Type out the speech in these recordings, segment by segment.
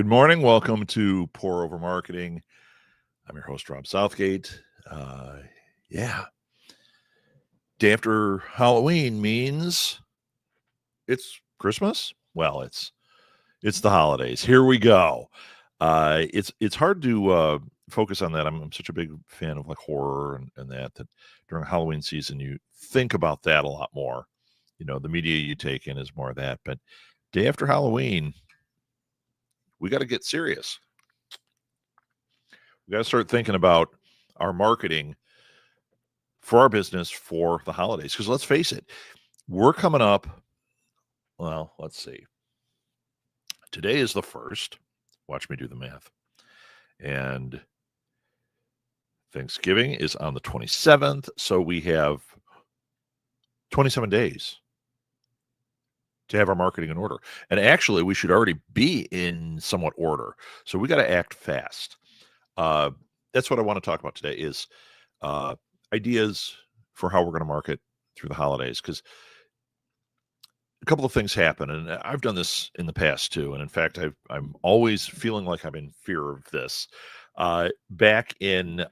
Good morning. Welcome to Pour Over Marketing. I'm your host, Rob Southgate. Yeah, day after Halloween means it's Christmas. Well, it's the holidays. Here we go. It's hard to focus on that. I'm such a big fan of like horror and that during Halloween season you think about that a lot more. You know, the media you take in is more of that. But day after Halloween, we got to get serious. We got to start thinking about our marketing for our business for the holidays. Because let's face it, we're coming up. Well, let's see. Today is the 1st. Watch me do the math. And Thanksgiving is on the 27th. So we have 27 days to have our marketing in order. And actually, we should already be in somewhat order. So we got to act fast. That's what I want to talk about today is ideas for how we're going to market through the holidays. Because a couple of things happen, and I've done this in the past too. And in fact, I'm always feeling like I'm in fear of this. Back in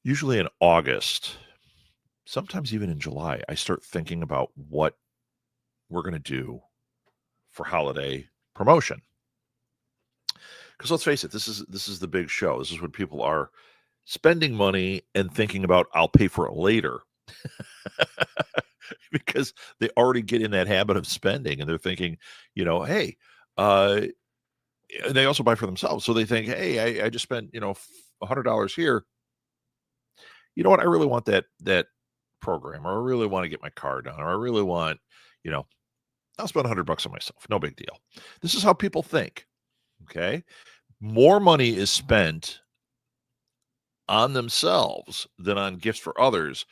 usually in August, sometimes even in July, I start thinking about what we're going to do for holiday promotion. Because let's face it, this is the big show. This is when people are spending money and thinking about I'll pay for it later. Because they already get in that habit of spending and they're thinking, hey, they also buy for themselves. So they think, hey, I just spent, $100 here. You know what? I really want that program, or I really want to get my car done, or I really want, I'll spend $100 on myself. No big deal. This is how people think. Okay. More money is spent on themselves than on gifts for others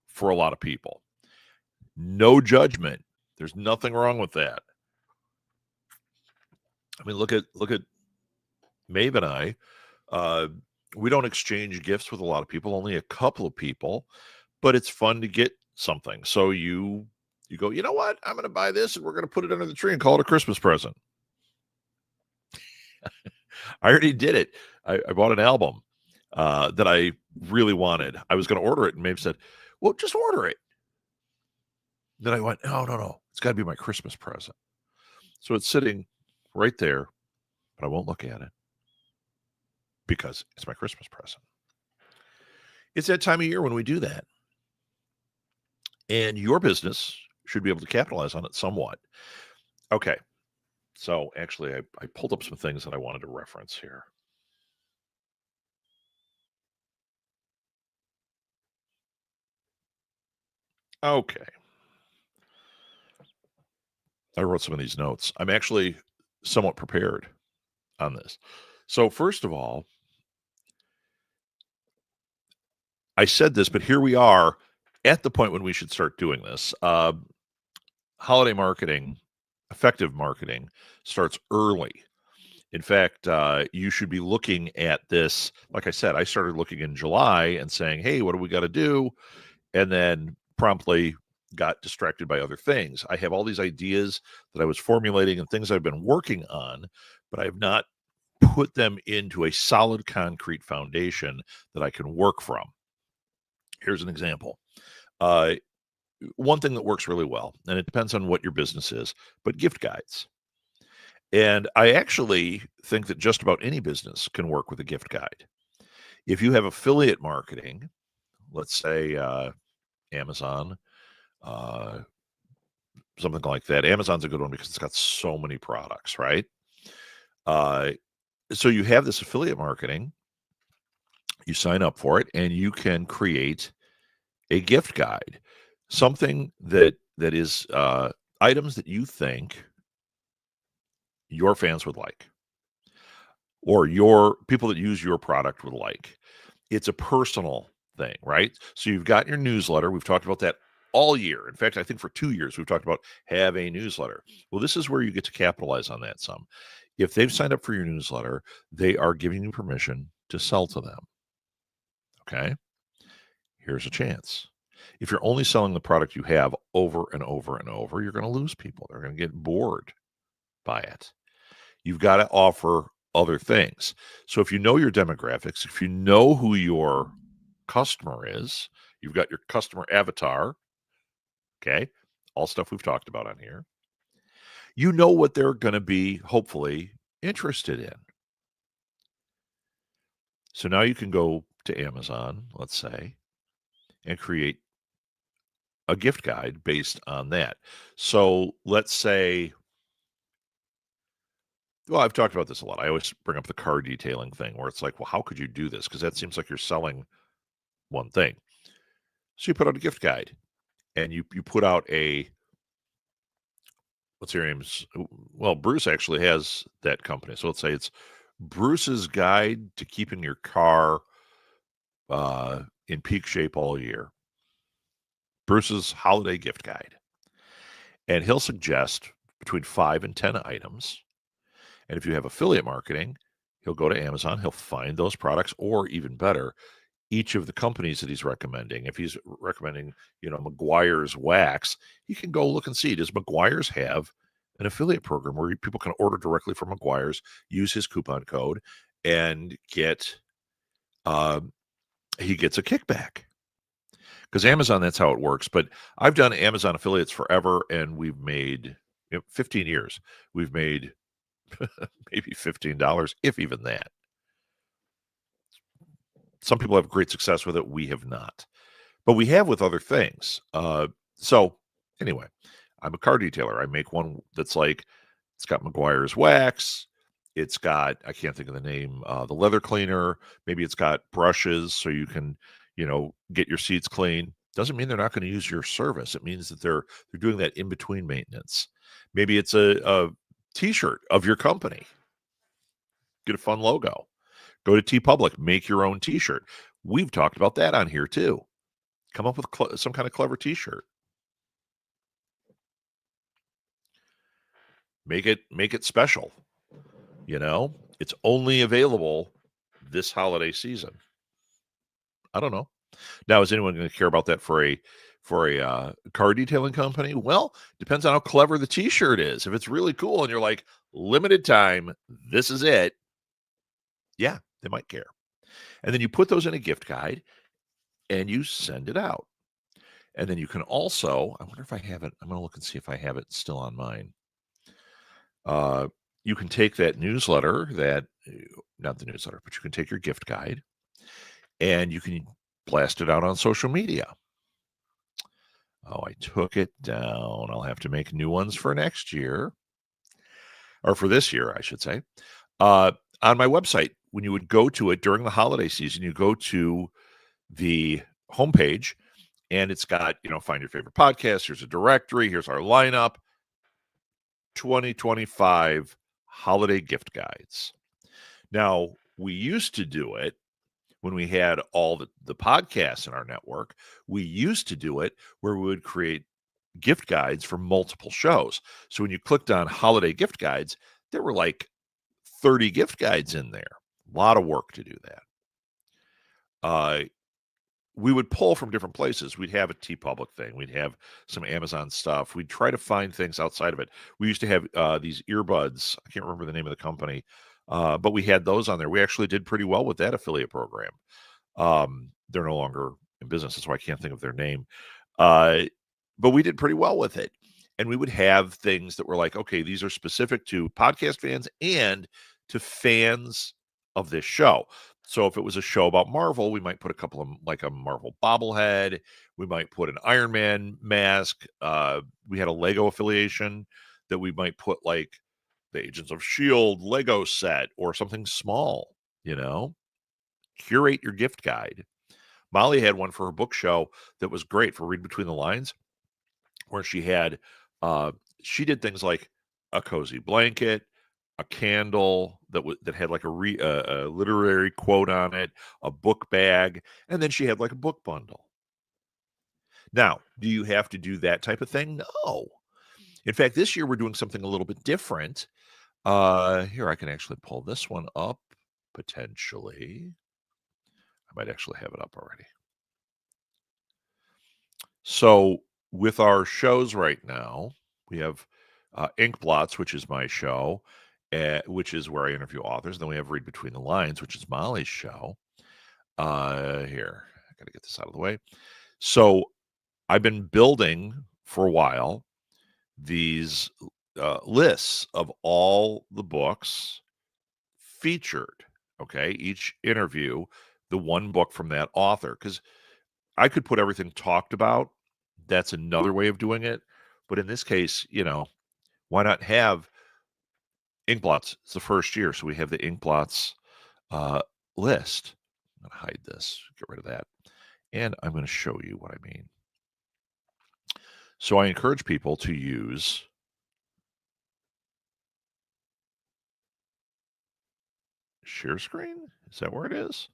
for a lot of people. No judgment. There's nothing wrong with that. I mean, look at Maeve and I. We don't exchange gifts with a lot of people, only a couple of people, but it's fun to get something. So you go, you know what? I'm going to buy this and we're going to put it under the tree and call it a Christmas present. I already did it. I bought an album that I really wanted. I was going to order it, and Maeve said, well, just order it. Then I went, no. It's got to be my Christmas present. So it's sitting right there, but I won't look at it because it's my Christmas present. It's that time of year when we do that. And your business should be able to capitalize on it somewhat. Okay. So actually, I pulled up some things that I wanted to reference here. Okay. I wrote some of these notes. I'm actually somewhat prepared on this. So first of all, I said this, but here we are at the point when we should start doing this. Holiday marketing, effective marketing, starts early. In fact, you should be looking at this. Like I said, I started looking in July and saying, hey, what do we got to do? And then promptly got distracted by other things. I have all these ideas that I was formulating and things I've been working on, but I have not put them into a solid concrete foundation that I can work from. Here's an example. One thing that works really well, and it depends on what your business is, but gift guides. And I actually think that just about any business can work with a gift guide. If you have affiliate marketing, let's say Amazon, something like that. Amazon's a good one because it's got so many products, right? So you have this affiliate marketing, you sign up for it, and you can create a gift guide, something that is items that you think your fans would like, or your people that use your product would like. It's a personal thing, right? So you've got your newsletter. We've talked about that all year. In fact, I think for 2 years, we've talked about have a newsletter. Well, this is where you get to capitalize on that some. If they've signed up for your newsletter, they are giving you permission to sell to them. Okay. Here's a chance. If you're only selling the product you have over and over and over, you're going to lose people. They're going to get bored. buy it. You've got to offer other things. So if you know your demographics, if you know who your customer is, you've got your customer avatar, okay, all stuff we've talked about on here, you know what they're going to be hopefully interested in. So now you can go to Amazon, let's say, and create a gift guide based on that. So let's say, well, I've talked about this a lot. I always bring up the car detailing thing where it's like, well, how could you do this? Because that seems like you're selling one thing. So you put out a gift guide and you put out a, what's your name's? Well, Bruce actually has that company. So let's say it's Bruce's Guide to Keeping Your Car in Peak Shape All Year. Bruce's Holiday Gift Guide. And he'll suggest between 5 and 10 items. And if you have affiliate marketing, he'll go to Amazon, he'll find those products, or even better, each of the companies that he's recommending. If he's recommending, McGuire's wax, he can go look and see, does McGuire's have an affiliate program where people can order directly from McGuire's, use his coupon code, and he gets a kickback. Because Amazon, that's how it works. But I've done Amazon affiliates forever, and we've made 15 years. We've made maybe $15, if even that. Some people have great success with it. We have not. But we have with other things. So anyway, I'm a car detailer. I make one that's like, it's got McGuire's wax. It's got, I can't think of the name, the leather cleaner. Maybe it's got brushes so you can, get your seats clean. Doesn't mean they're not going to use your service. It means that they're doing that in between maintenance. Maybe it's a t-shirt of your company. Get a fun logo. Go to TeePublic, make your own t-shirt. We've talked about that on here too. Come up with some kind of clever t-shirt. Make it special. It's only available this holiday season. I don't know. Now, is anyone going to care about that for a car detailing company? Well, depends on how clever the t-shirt is. If it's really cool and you're like, limited time, this is it. Yeah, they might care. And then you put those in a gift guide and you send it out. And then you can also, I wonder if I have it. I'm going to look and see if I have it still on mine. You can take that newsletter, not the newsletter, but you can take your gift guide and you can blast it out on social media. Oh, I took it down. I'll have to make new ones for next year, or for this year, I should say. On my website, when you would go to it during the holiday season, you go to the homepage and it's got, find your favorite podcast. Here's a directory. Here's our lineup. 2025 holiday gift guides. Now, we used to do it when we had all the podcasts in our network. We used to do it where we would create gift guides for multiple shows. So when you clicked on holiday gift guides, there were like 30 gift guides in there. A lot of work to do that. We would pull from different places. We'd have a TeePublic thing. We'd have some Amazon stuff. We'd try to find things outside of it. We used to have these earbuds. I can't remember the name of the company, but we had those on there. We actually did pretty well with that affiliate program. They're no longer in business. That's why I can't think of their name. But we did pretty well with it. And we would have things that were like, okay, these are specific to podcast fans and to fans of this show. So if it was a show about Marvel, we might put a couple of, like a Marvel bobblehead. We might put an Iron Man mask. We had a Lego affiliation that we might put like the Agents of S.H.I.E.L.D. Lego set or something small, Curate your gift guide. Molly had one for her book show that was great for Read Between the Lines, where she did things like a cozy blanket, a candle that had like a literary quote on it, a book bag, and then she had like a book bundle. Now, do you have to do that type of thing? No. In fact, this year we're doing something a little bit different. Here, I can actually pull this one up, potentially. I might actually have it up already. So with our shows right now, we have Inkblots, which is my show, which is where I interview authors. Then we have Read Between the Lines, which is Molly's show. Here, I got to get this out of the way. So I've been building for a while these lists of all the books featured. Okay, each interview, the one book from that author, because I could put everything talked about. That's another way of doing it. But in this case, why not have Inkblots? It's the first year, so we have the Inkblots uh, list. I'm going to hide this, get rid of that. And I'm going to show you what I mean. So I encourage people to use share screen. Is that where it is?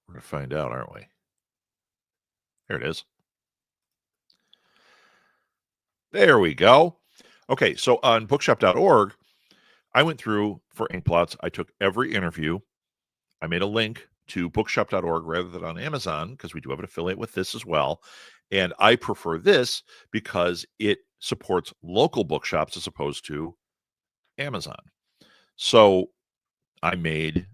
We're going to find out, aren't we? Here it is. There we go. Okay, so on bookshop.org, I went through for Inkblots. I took every interview. I made a link to bookshop.org rather than on Amazon because we do have an affiliate with this as well. And I prefer this because it supports local bookshops as opposed to Amazon. So I made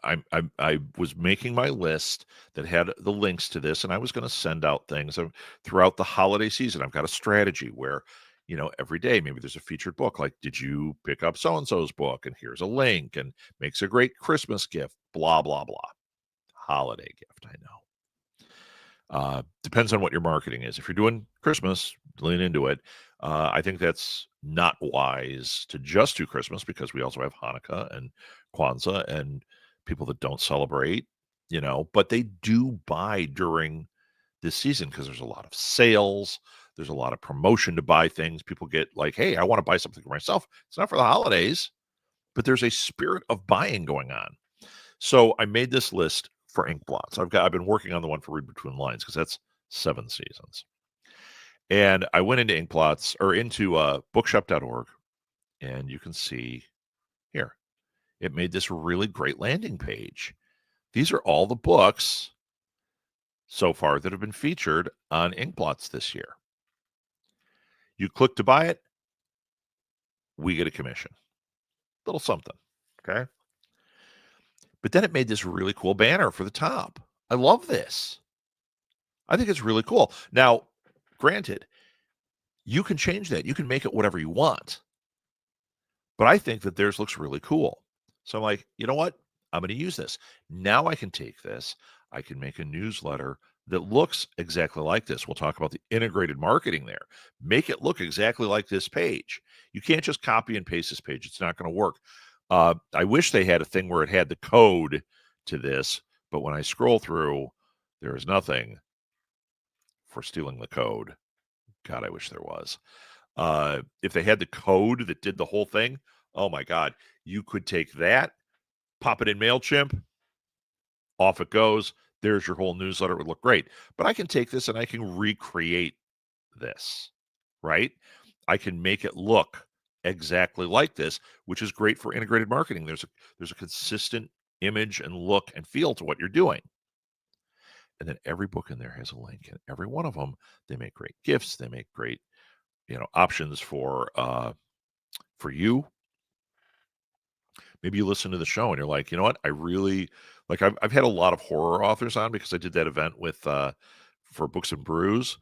I was making my list that had the links to this, and I was going to send out things throughout the holiday season. I've got a strategy where, every day maybe there's a featured book, like did you pick up so and so's book, and here's a link, and makes a great Christmas gift. Blah blah blah. Holiday gift, I know. Depends on what your marketing is. If you're doing Christmas, lean into it. I think that's not wise to just do Christmas because we also have Hanukkah and Kwanzaa and people that don't celebrate, but they do buy during this season because there's a lot of sales. There's a lot of promotion to buy things. People get like, hey, I want to buy something for myself. It's not for the holidays, but there's a spirit of buying going on. So I made this list for Inkblots. I've been working on the one for Read Between the Lines because that's 7 seasons. And I went into Inkblots or into bookshop.org, and you can see here, it made this really great landing page. These are all the books so far that have been featured on Inkblots this year. You click to buy it, we get a commission. Little something, okay? But then it made this really cool banner for the top. I love this. I think it's really cool. Now, granted, you can change that. You can make it whatever you want. But I think that theirs looks really cool. So I'm like, you know what? I'm going to use this. Now I can take this. I can make a newsletter that looks exactly like this. We'll talk about the integrated marketing there. Make it look exactly like this page. You can't just copy and paste this page. It's not going to work. I wish they had a thing where it had the code to this, but when I scroll through, there is nothing for stealing the code. God, I wish there was. If they had the code that did the whole thing, oh my God, you could take that, pop it in MailChimp, off it goes. There's your whole newsletter. It would look great. But I can take this and I can recreate this, right? I can make it look exactly like this, which is great for integrated marketing. There's a consistent image and look and feel to what you're doing. And then every book in there has a link, and every one of them, they make great gifts. They make great, options for you. Maybe you listen to the show and you're like, you know what? I really like. I've had a lot of horror authors on because I did that event with for Books and Brews.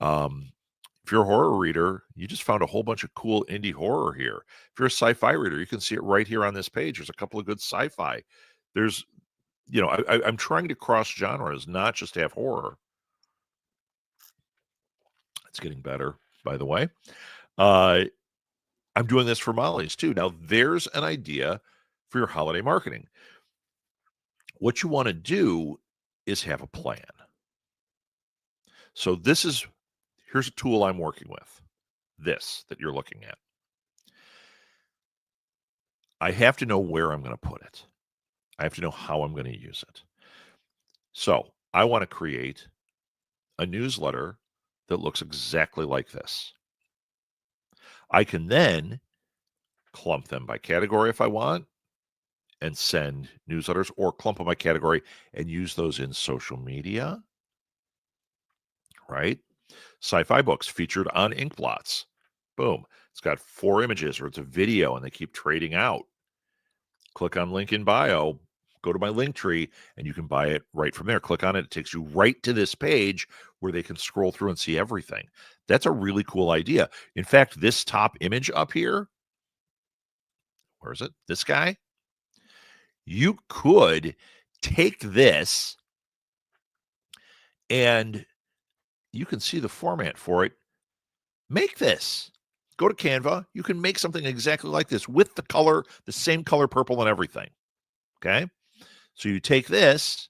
If you're a horror reader, you just found a whole bunch of cool indie horror here. If you're a sci-fi reader, you can see it right here on this page. There's a couple of good sci-fi. There's, I'm trying to cross genres, not just have horror. It's getting better, by the way. I'm doing this for Molly's too. Now, there's an idea for your holiday marketing. What you want to do is have a plan. So here's a tool I'm working with. This that you're looking at. I have to know where I'm going to put it. I have to know how I'm going to use it. So I want to create a newsletter that looks exactly like this. I can then clump them by category if I want and send newsletters, or clump them by category and use those in social media, right? Sci-fi books featured on inkblots. Boom. It's got 4 images, or it's a video, and they keep trading out. Click on link in bio, go to my link tree, and you can buy it right from there. Click on it. It takes you right to this page where they can scroll through and see everything. That's a really cool idea. In fact, this top image up here, where is it? This guy? You could take this and you can see the format for it. Make this. Go to Canva. You can make something exactly like this with the color, the same color purple and everything. Okay? So you take this,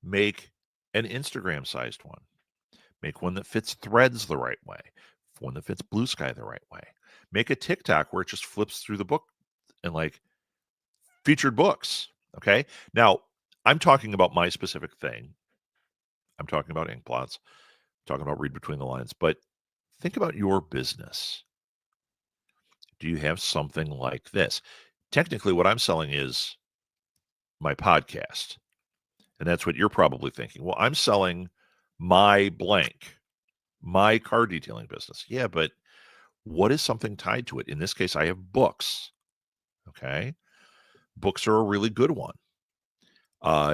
make an Instagram sized one. Make one that fits Threads the right way, one that fits Blue Sky the right way. Make a TikTok where it just flips through the book and like featured books. Okay. Now, I'm talking about my specific thing. I'm talking about ink plots, talking about read between the lines, but think about your business. Do you have something like this? Technically, what I'm selling is my podcast. And that's what you're probably thinking. Well, I'm selling my blank, my car detailing business. Yeah, but what is something tied to it? In this case, I have books. Okay. Books are a really good one.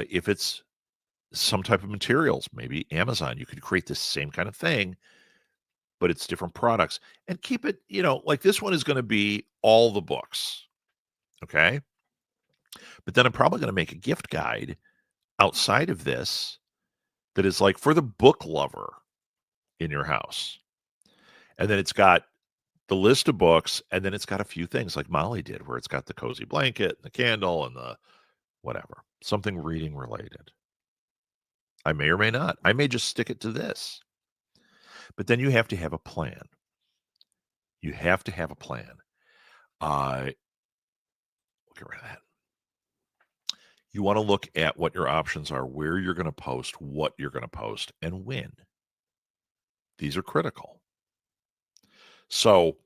If it's some type of materials, maybe Amazon, you could create the same kind of thing, but it's different products and keep it, like this one is going to be all the books. Okay. But then I'm probably going to make a gift guide outside of this that is like for the book lover in your house. And then it's got the list of books, and then it's got a few things like Molly did, where it's got the cozy blanket and the candle and the whatever, something reading related. I may or may not. I may just stick it to this. But then you have to have a plan. You have to have a plan. We'll get rid of that. You want to look at what your options are, where you're going to post, what you're going to post, and when. These are critical. So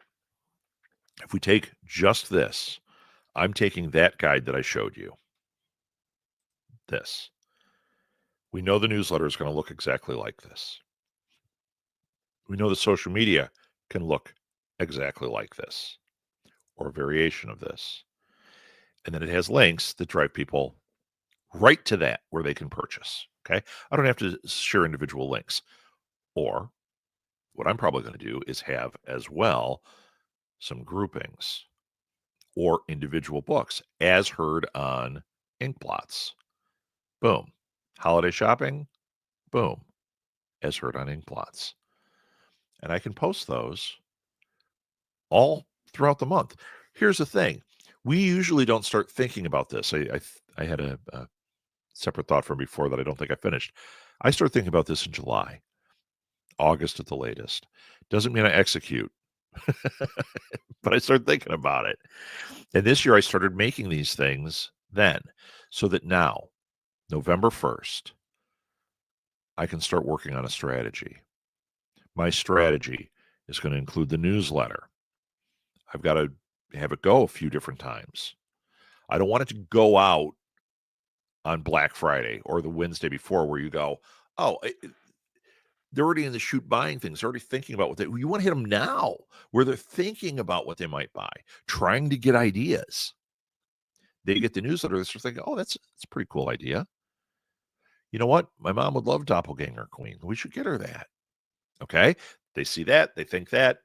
if we take just this, I'm taking that guide that I showed you. This. We know the newsletter is going to look exactly like this. We know the social media can look exactly like this or a variation of this. And then it has links that drive people right to that where they can purchase. Okay. I don't have to share individual links. Or what I'm probably going to do is have as well some groupings or individual books as heard on Inkblots. Boom. Holiday shopping. Boom. As heard on Inkblots. And I can post those all throughout the month. Here's the thing. We usually don't start thinking about this. I had a separate thought from before that I don't think I finished. I start thinking about this in July, August at the latest. Doesn't mean I execute, but I start thinking about it. And this year I started making these things then, so that now, November 1st, I can start working on a strategy. My strategy is going to include the newsletter. I've got to have it go a few different times. I don't want it to go out on Black Friday or the Wednesday before where you go, oh, they're already in the shoot buying things, they're already thinking about you want to hit them now where they're thinking about what they might buy, trying to get ideas. They get the newsletter, they're thinking, oh, that's a pretty cool idea. You know what? My mom would love Doppelganger Queen. We should get her that. Okay. They see that, they think that.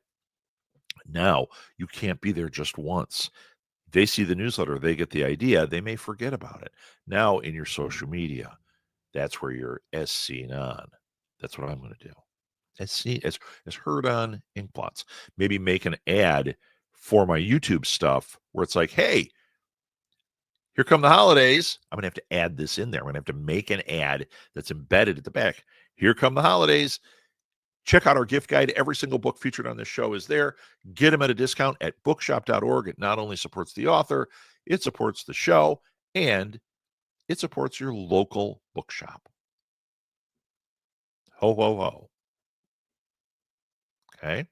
Now, you can't be there just once. They see the newsletter, they get the idea, they may forget about it. Now, in your social media, that's where you're as seen on. That's what I'm going to do. As seen as heard on Inkplots. Maybe make an ad for my YouTube stuff where it's like, hey, here come the holidays. I'm going to have to add this in there. I'm going to have to make an ad that's embedded at the back. Here come the holidays. Check out our gift guide. Every single book featured on this show is there. Get them at a discount at bookshop.org. It not only supports the author, it supports the show, and it supports your local bookshop. Ho, ho, ho. Okay?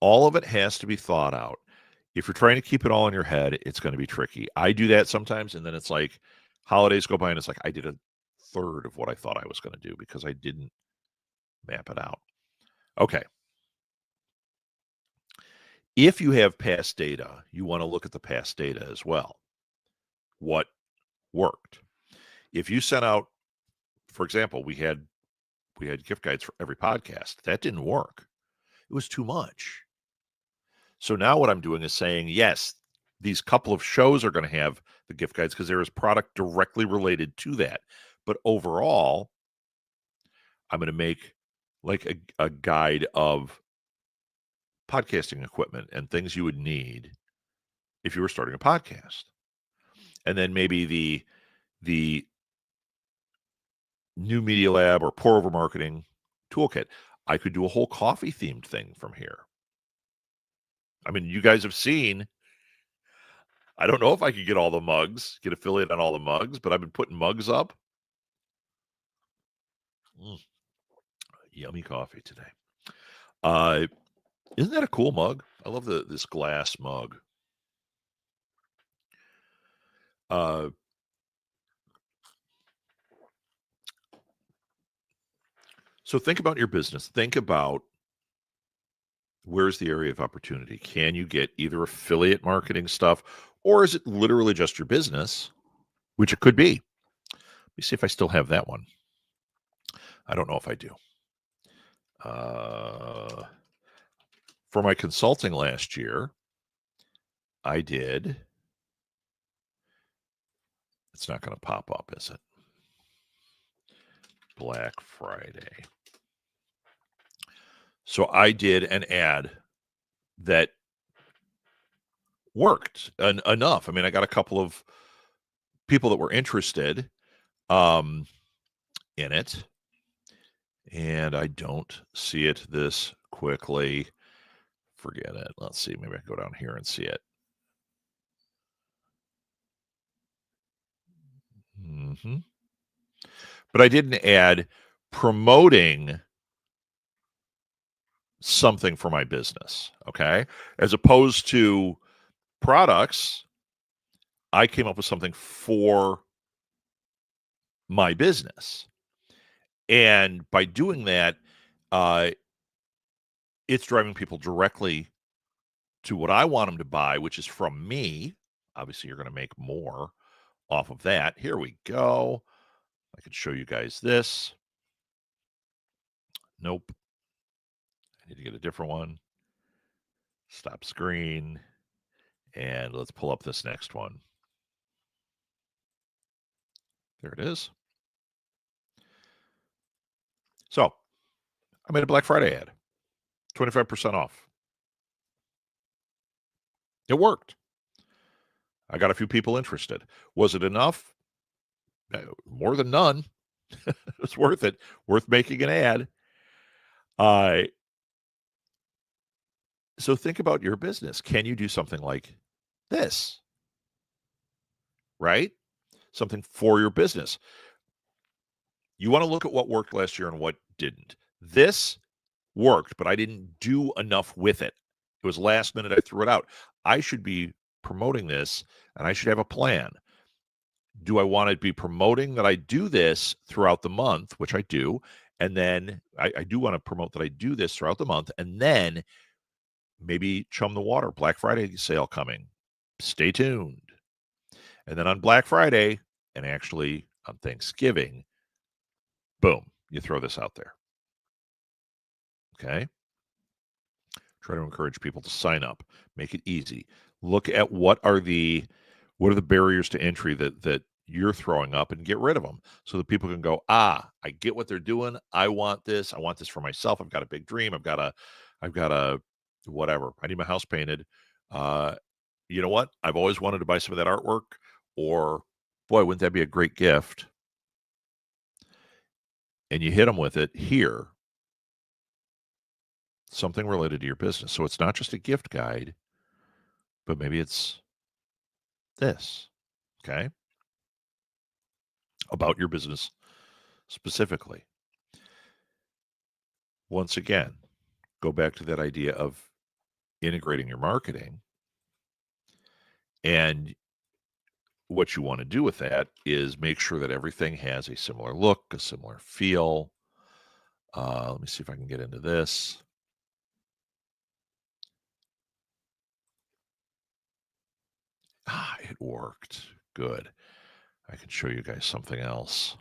All of it has to be thought out. If you're trying to keep it all in your head, it's going to be tricky. I do that sometimes, and then it's like holidays go by, and it's like I did a third of what I thought I was going to do because I didn't map it out. Okay. If you have past data, you want to look at the past data as well. What worked? If you sent out, for example, we had gift guides for every podcast. That didn't work. It was too much. So now what I'm doing is saying, yes, these couple of shows are going to have the gift guides because there is product directly related to that. But overall, I'm going to make like a guide of podcasting equipment and things you would need if you were starting a podcast. And then maybe the new media lab or pour over marketing toolkit. I could do a whole coffee themed thing from here. I mean, you guys have seen, I don't know if I could get all the mugs, get affiliate on all the mugs, but I've been putting mugs up. Yummy coffee today. Isn't that a cool mug? I love this glass mug. So think about your business. Think about where's the area of opportunity. Can you get either affiliate marketing stuff, or is it literally just your business, which it could be. Let me see if I still have that one. I don't know if I do. For my consulting last year, I did. It's not going to pop up, is it? Black Friday. So I did an ad that worked enough. I mean, I got a couple of people that were interested in it, and I don't see it this quickly. Forget it. Let's see. Maybe I can go down here and see it. But I did an ad promoting something for my business, okay? As opposed to products, I came up with something for my business. And by doing that, it's driving people directly to what I want them to buy, which is from me. Obviously, you're going to make more off of that. Here we go. I could show you guys this. Nope. I need to get a different one. Stop screen. And let's pull up this next one. There it is. So I made a Black Friday ad, 25% off. It worked. I got a few people interested. Was it enough? More than none. It was worth it. Worth making an ad. So think about your business. Can you do something like this? Right? Something for your business. You want to look at what worked last year and what didn't. This worked, but I didn't do enough with it. It was last minute. I threw it out. I should be promoting this, and I should have a plan. Do I want to be promoting that I do this throughout the month, which I do, and then I do want to promote that I do this throughout the month, and then maybe chum the water. Black Friday sale coming. Stay tuned. And then on Black Friday, and actually on Thanksgiving, boom, you throw this out there. Okay? Try to encourage people to sign up. Make it easy. Look at what are the barriers to entry that you're throwing up, and get rid of them so that people can go, I get what they're doing. I want this. I want this for myself. I've got a big dream. I've got a whatever. I need my house painted. You know what? I've always wanted to buy some of that artwork, or boy, wouldn't that be a great gift? And you hit them with it here. Something related to your business. So it's not just a gift guide, but maybe it's this, okay? About your business specifically. Once again, go back to that idea of integrating your marketing. And what you want to do with that is make sure that everything has a similar look, a similar feel. Let me see if I can get into this. it worked. Good. I can show you guys something else.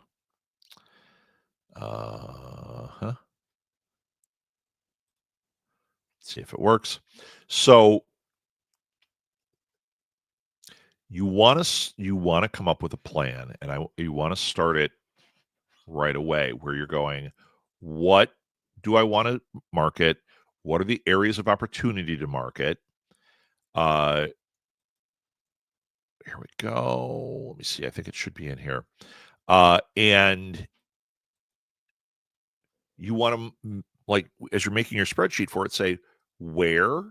See if it works. So you want to come up with a plan, and you want to start it right away, where you're going, what do I want to market? What are the areas of opportunity to market? Here we go. Let me see. I think it should be in here. And you want to, like, as you're making your spreadsheet for it, say where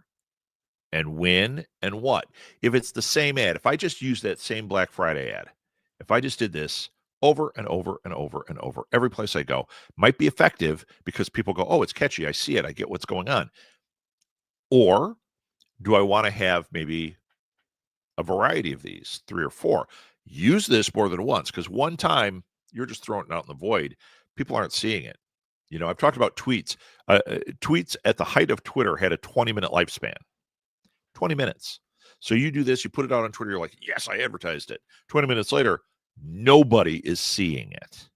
and when and what. If it's the same ad, if I just use that same Black Friday ad, if I just did this over and over and over and over, every place I go, might be effective because people go, oh, it's catchy. I see it. I get what's going on. Or do I want to have maybe a variety of these, 3 or 4? Use this more than once, because one time you're just throwing it out in the void. People aren't seeing it. You know, I've talked about tweets. Tweets at the height of Twitter had a 20-minute lifespan. 20 minutes. So you do this, you put it out on Twitter, you're like, yes, I advertised it. 20 minutes later, nobody is seeing it.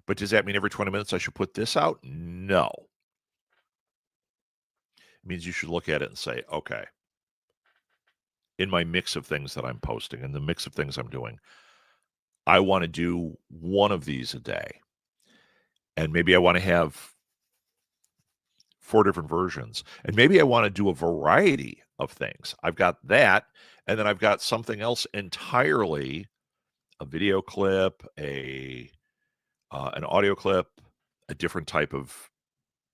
But does that mean every 20 minutes I should put this out? No. It means you should look at it and say, okay, in my mix of things that I'm posting, in the mix of things I'm doing, I want to do one of these a day. And maybe I want to have 4 different versions. And maybe I want to do a variety of things. I've got that. And then I've got something else entirely, a video clip, an audio clip, a different type of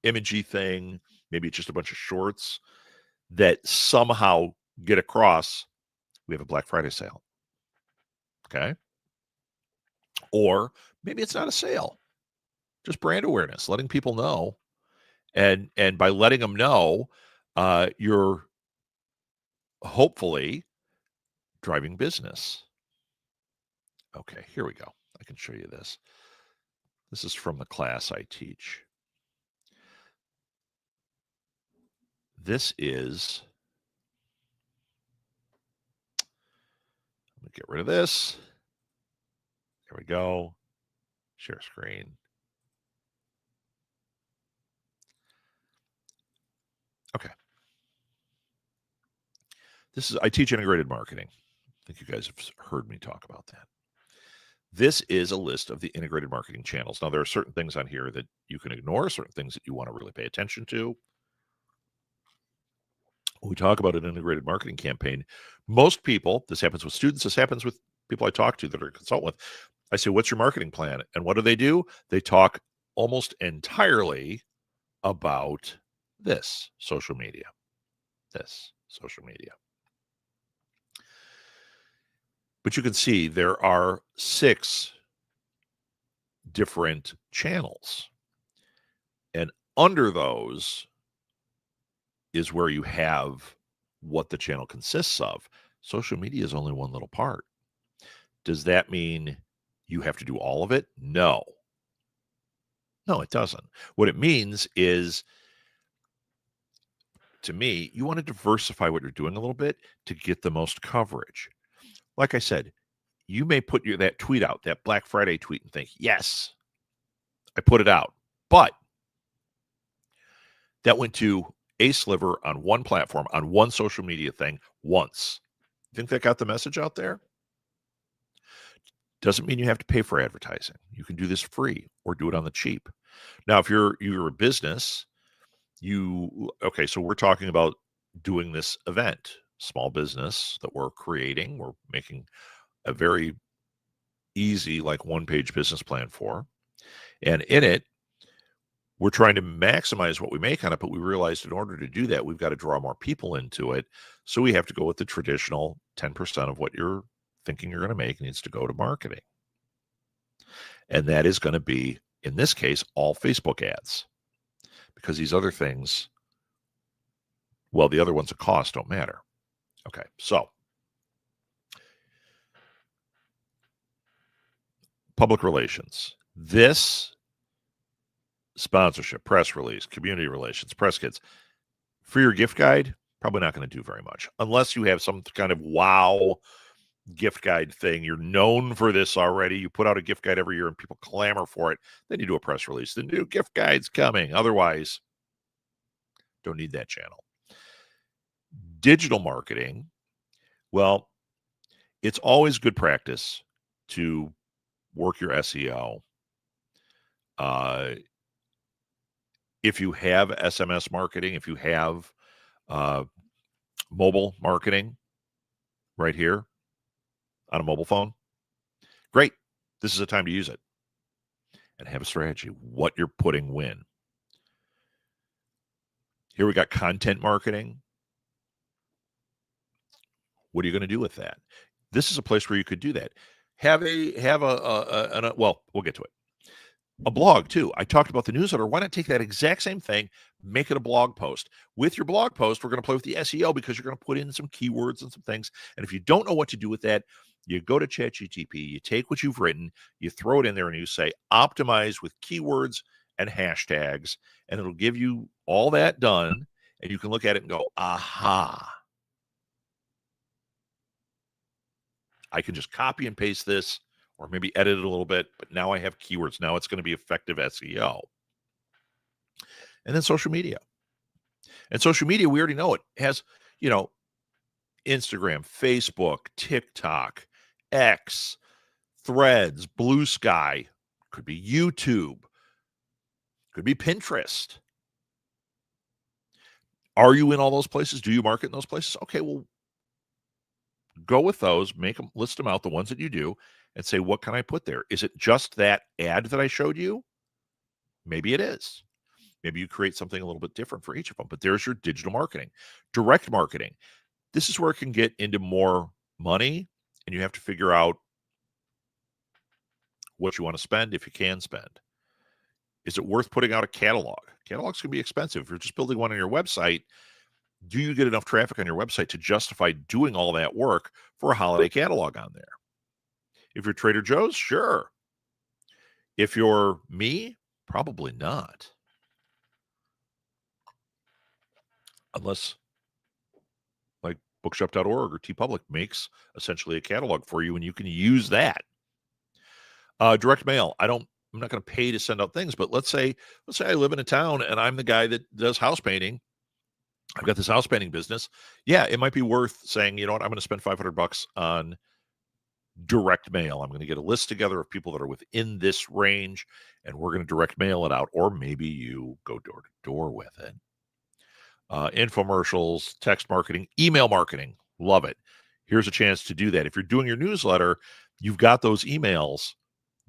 imagey thing. Maybe it's just a bunch of shorts that somehow get across, we have a Black Friday sale. Okay. Or maybe it's not a sale, just brand awareness, letting people know. And by letting them know, you're hopefully driving business. Okay, here we go. I can show you this. This is from the class I teach. This is, let me get rid of this. There we go. Share screen. Okay. This is, I teach integrated marketing. I think you guys have heard me talk about that. This is a list of the integrated marketing channels. Now, there are certain things on here that you can ignore, certain things that you want to really pay attention to. When we talk about an integrated marketing campaign, most people, this happens with students, this happens with people I talk to that are consult with. I say, what's your marketing plan? And what do? They talk almost entirely about this social media. But you can see there are 6 different channels. And under those is where you have what the channel consists of. Social media is only one little part. Does that mean you have to do all of it? No. No, it doesn't. What it means is, to me, you want to diversify what you're doing a little bit to get the most coverage. Like I said, you may put that tweet out, that Black Friday tweet, and think, yes, I put it out. But that went to a sliver on one platform, on one social media thing once. Think that got the message out there? Doesn't mean you have to pay for advertising. You can do this free or do it on the cheap. Now, if you're a business, okay, so we're talking about doing this event, small business that we're creating. We're making a very easy, like, one-page business plan for. And in it, we're trying to maximize what we make on it, but we realized in order to do that, we've got to draw more people into it. So we have to go with the traditional 10% of what you're thinking you're going to make needs to go to marketing. And that is going to be, in this case, all Facebook ads. Because these other things, well, the other ones at cost don't matter. Okay, so public relations. This sponsorship, press release, community relations, press kits. For your gift guide, Probably not going to do very much unless you have some kind of wow gift guide thing. You're known for this already. You put out a gift guide every year and people clamor for it. Then you do a press release. The new gift guide's coming. Otherwise, don't need that channel. Digital marketing. Well, it's always good practice to work your SEO. If you have SMS marketing, if you have mobile marketing right here on a mobile phone, great. This is a time to use it and have a strategy, what you're putting when. Here we got content marketing. What are you going to do with that? This is a place where you could do that. Have a well, we'll get to it. A blog too. I talked about the newsletter. Why not take that exact same thing, make it a blog post? With your blog post, we're going to play with the SEO because you're going to put in some keywords and some things. And if you don't know what to do with that, you go to ChatGPT, you take what you've written, you throw it in there and you say, optimize with keywords and hashtags, and it'll give you all that done. And you can look at it and go, aha. I can just copy and paste this or maybe edit it a little bit, but now I have keywords. Now it's going to be effective SEO. And then social media. And social media, we already know it has, Instagram, Facebook, TikTok, X, Threads, Blue Sky, could be YouTube, could be Pinterest. Are you in all those places? Do you market in those places? Okay, well, go with those, make them, list them out, the ones that you do, and say, what can I put there? Is it just that ad that I showed you? Maybe it is. Maybe you create something a little bit different for each of them, but there's your digital marketing. Direct marketing. This is where it can get into more money, and you have to figure out what you want to spend if you can spend. Is it worth putting out a catalog? Catalogs can be expensive. If you're just building one on your website, do you get enough traffic on your website to justify doing all that work for a holiday catalog on there? If you're Trader Joe's, sure. If you're me, probably not. Unless like bookshop.org or TeePublic makes essentially a catalog for you and you can use that. Direct mail. I'm not going to pay to send out things, but let's say I live in a town and I'm the guy that does house painting. I've got this house painting business. Yeah, it might be worth saying, you know what, I'm going to spend $500 on direct mail. I'm going to get a list together of people that are within this range, and we're going to direct mail it out. Or maybe you go door to door with it. Infomercials, text marketing, email marketing. Love it. Here's a chance to do that. If you're doing your newsletter, you've got those emails.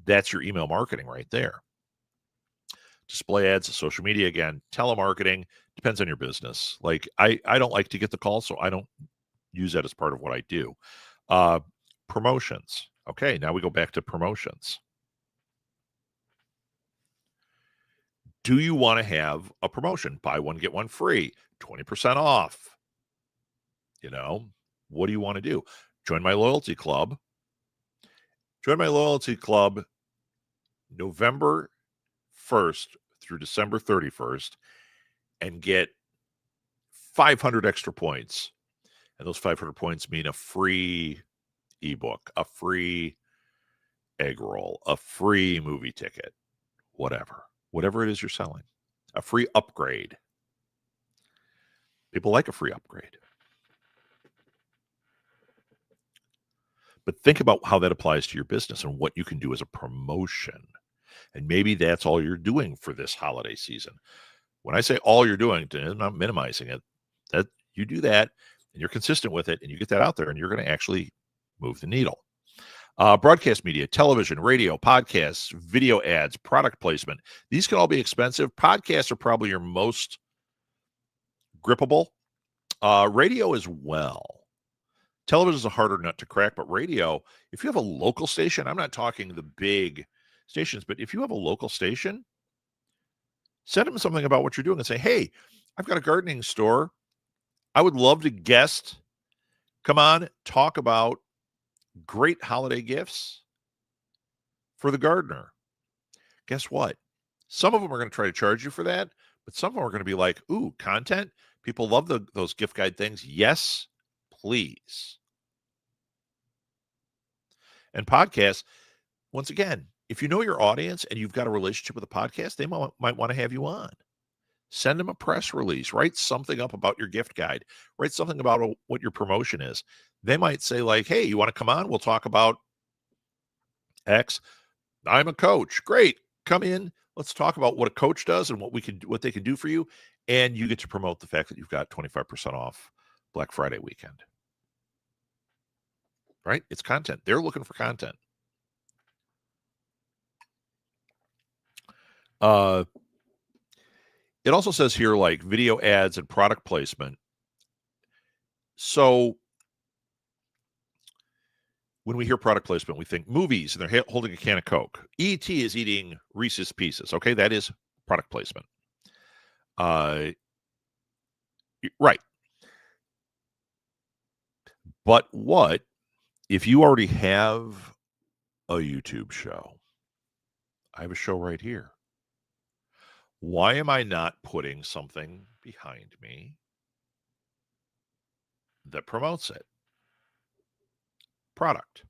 That's your email marketing right there. Display ads, social media, again, telemarketing, depends on your business. Like I don't like to get the call, so I don't use that as part of what I do. Promotions. Okay, now we go back to promotions. Do you want to have a promotion? Buy one, get one free, 20% off. What do you want to do? Join my loyalty club. Join my loyalty club November 1st through December 31st and get 500 extra points. And those 500 points mean a free ebook, a free egg roll, a free movie ticket, whatever it is you're selling, a free upgrade. People like a free upgrade. But think about how that applies to your business and what you can do as a promotion. And maybe that's all you're doing for this holiday season. When I say all you're doing, I'm not minimizing it. That you do that and you're consistent with it and you get that out there and you're going to actually move the needle. Broadcast media, television, radio, podcasts, video ads, product placement. These can all be expensive. Podcasts are probably your most grippable. Radio as well. Television is a harder nut to crack, but radio, if you have a local station, I'm not talking the big stations, but if you have a local station, send them something about what you're doing and say, hey, I've got a gardening store. I would love to guest. Come on, talk about great holiday gifts for the gardener. Guess what? Some of them are going to try to charge you for that, but some of them are going to be like, ooh, content. People love those gift guide things. Yes, please. And podcasts, once again, if you know your audience and you've got a relationship with a podcast, they might want to have you on. Send them a press release. Write something up about your gift guide. Write something about what your promotion is. They might say, like, hey, you want to come on? We'll talk about X. I'm a coach. Great. Come in. Let's talk about what a coach does and what they can do for you. And you get to promote the fact that you've got 25% off Black Friday weekend. Right? It's content. They're looking for content. It also says here, like, video ads and product placement. So when we hear product placement, we think movies, and they're holding a can of Coke. E.T. is eating Reese's Pieces. Okay, that is product placement. Right. But what if you already have a YouTube show? I have a show right here. Why am I not putting something behind me that promotes it? Product.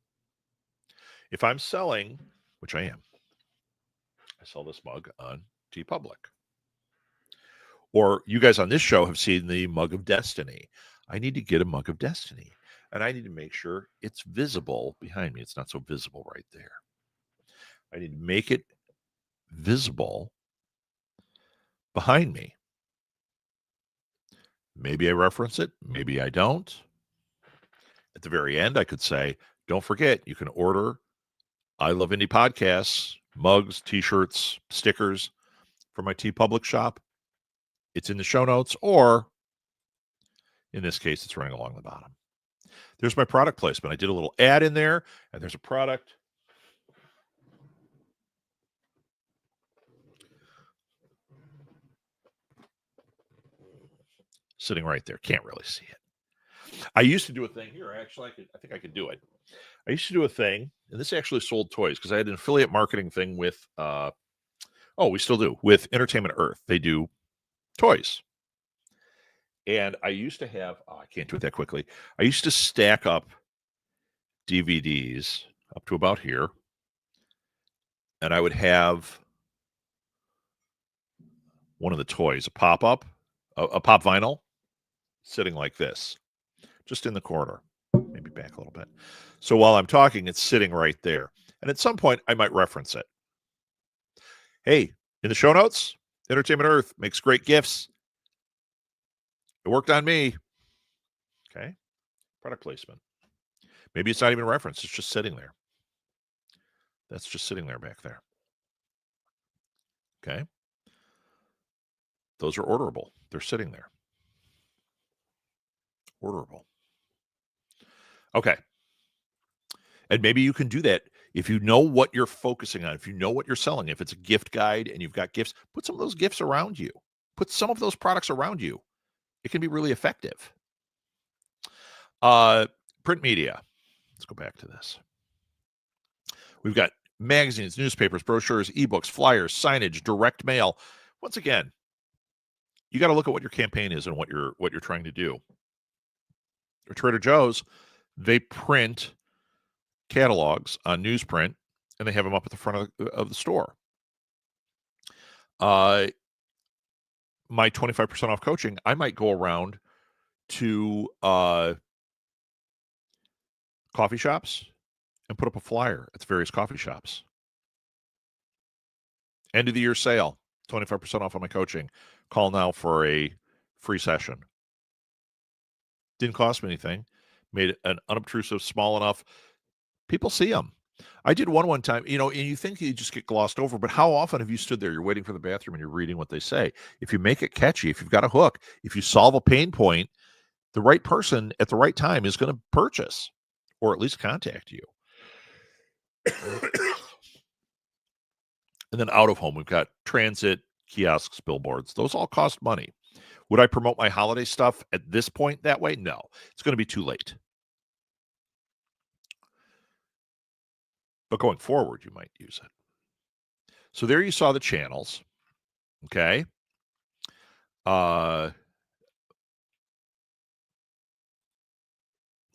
If I'm selling, which I am, I sell this mug on TeePublic. Or you guys on this show have seen the Mug of Destiny. I need to get a Mug of Destiny. And I need to make sure it's visible behind me. It's not so visible right there. I need to make it visible behind me. Maybe I reference it. Maybe I don't. At the very end, I could say, don't forget, you can order I Love Indie Podcasts, mugs, t-shirts, stickers from my TeePublic shop. It's in the show notes, or in this case, it's running along the bottom. There's my product placement. I did a little ad in there, and there's a product. Sitting right there. Can't really see it. I used to do a thing here. Actually, I think I could do it. I used to do a thing, and this actually sold toys because I had an affiliate marketing thing with, we still do, with Entertainment Earth. They do toys. And I used to have, I can't do it that quickly. I used to stack up DVDs up to about here. And I would have one of the toys, a pop-up, a pop vinyl, sitting like this, just in the corner. Maybe back a little bit. So while I'm talking, it's sitting right there. And at some point, I might reference it. Hey, in the show notes, Entertainment Earth makes great gifts. It worked on me. Okay. Product placement. Maybe it's not even referenced. It's just sitting there. That's just sitting there back there. Okay. Those are orderable. They're sitting there. Orderable. Okay. And maybe you can do that if you know what you're focusing on, if you know what you're selling. If it's a gift guide and you've got gifts, put some of those gifts around you. Put some of those products around you. It can be really effective. Print media. Let's go back to this. We've got magazines, newspapers, brochures, ebooks, flyers, signage, direct mail. Once again, you got to look at what your campaign is and what you're trying to do. Or Trader Joe's, they print catalogs on newsprint and they have them up at the front of the store. My 25% off coaching, I might go around to coffee shops and put up a flyer at the various coffee shops. End of the year sale, 25% off on my coaching. Call now for a free session. Didn't cost me anything. Made it an unobtrusive, small enough. People see them. I did one time, and you think you just get glossed over, but how often have you stood there, you're waiting for the bathroom and you're reading what they say? If you make it catchy, if you've got a hook, if you solve a pain point, the right person at the right time is going to purchase or at least contact you. And then out of home, we've got transit, kiosks, billboards. Those all cost money. Would I promote my holiday stuff at this point that way? No, it's going to be too late. But going forward, you might use it. So there you saw the channels. Okay.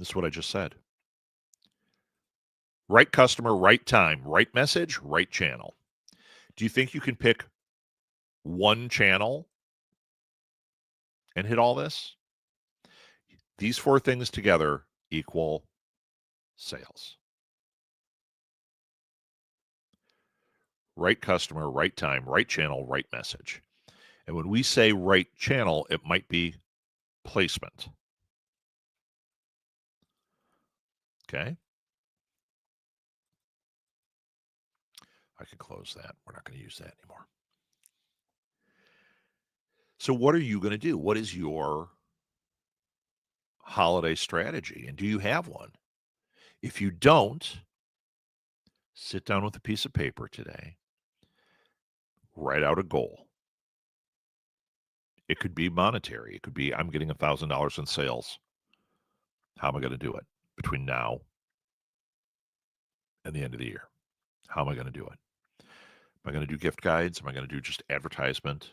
This is what I just said. Right customer, right time, right message, right channel. Do you think you can pick one channel and hit all this? These four things together equal sales. Right customer, right time, right channel, right message. And when we say right channel, it might be placement. Okay. I can close that. We're not going to use that anymore. So what are you going to do? What is your holiday strategy? And do you have one? If you don't, sit down with a piece of paper today, write out a goal. It could be monetary. It could be, I'm getting $1,000 in sales. How am I going to do it between now and the end of the year? How am I going to do it? Am I going to do gift guides? Am I going to do just advertisement?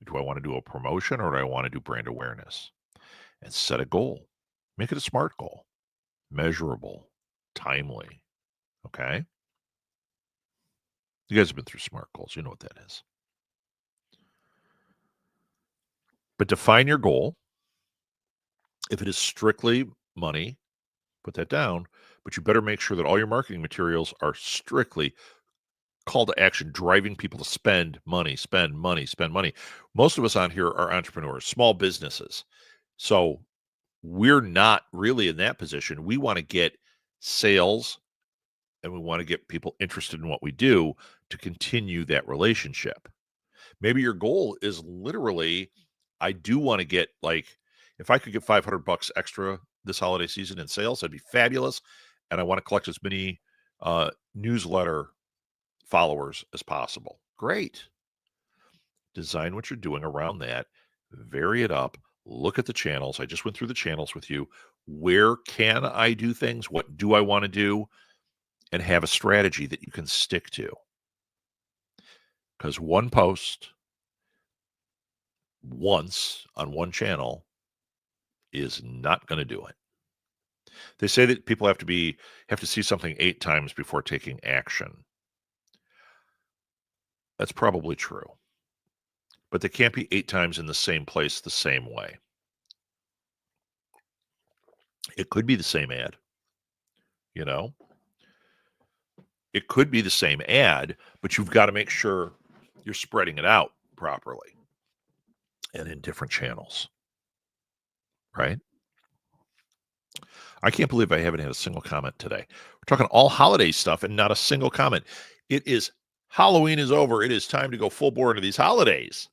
Do I want to do a promotion or do I want to do brand awareness? And set a goal. Make it a SMART goal. Measurable, timely. Okay? You guys have been through SMART goals. You know what that is. But define your goal. If it is strictly money, put that down. But you better make sure that all your marketing materials are strictly call to action, driving people to spend money, spend money, spend money. Most of us on here are entrepreneurs, small businesses. So we're not really in that position. We want to get sales and we want to get people interested in what we do to continue that relationship. Maybe your goal is literally, I do want to get like, if I could get $500 extra this holiday season in sales, that'd be fabulous. And I want to collect as many newsletter followers as possible. Great. Design what you're doing around that, vary it up, look at the channels. I just went through the channels with you. Where can I do things? What do I want to do? And have a strategy that you can stick to. Because one post once on one channel is not going to do it. They say that people have to see something 8 times before taking action. That's probably true. But they can't be 8 times in the same place the same way. It could be the same ad, you know? It could be the same ad, but you've got to make sure you're spreading it out properly and in different channels, right? I can't believe I haven't had a single comment today. We're talking all holiday stuff and not a single comment. It is Halloween is over. It is time to go full bore into these holidays.